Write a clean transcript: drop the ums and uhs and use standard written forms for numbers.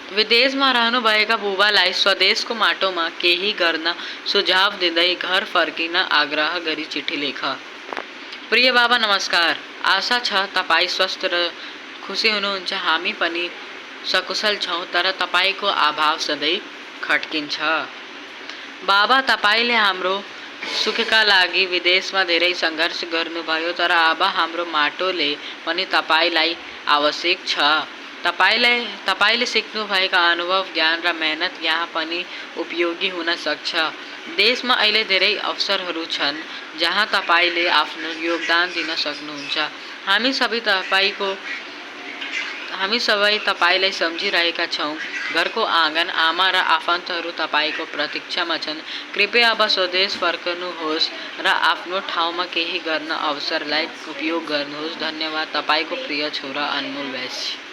विदेशमा रहनुभएका बुबालाई स्वदेशको माटोमा केही गर्न सुझाव दिँदै घर फर्किन आग्रह गरी चिठी लेख। प्रिय बाबा नमस्कार, आशा छ तपाईँ स्वस्थ र खुसी हुनुहुन्छ। हामी पनि सकुशल छौँ, तर तपाईँको अभाव सधैँ खट्किन्छ। बाबा, तपाईँले हाम्रो सुखका लागि विदेशमा धेरै सङ्घर्ष गर्नुभयो, तर अब हाम्रो माटोले पनि तपाईँलाई आवश्यक छ। तपाईँले सिक्नुभएका अनुभव, ज्ञान र मेहनत यहाँ पनि उपयोगी हुन सक्छ। देशमा अहिले धेरै अवसरहरू छन् जहाँ तपाईँले आफ्नो योगदान दिन सक्नुहुन्छ। हामी सबै तपाईँलाई सम्झिरहेका छौँ। घरको आँगन, आमा र आफन्तहरू तपाईँको प्रतीक्षामा छन्। कृपया अब स्वदेश फर्कनुहोस् र आफ्नो ठाउँमा केही गर्न अवसरलाई उपयोग गर्नुहोस्। धन्यवाद। तपाईँको प्रिय छोरा अनमोल वैश्य।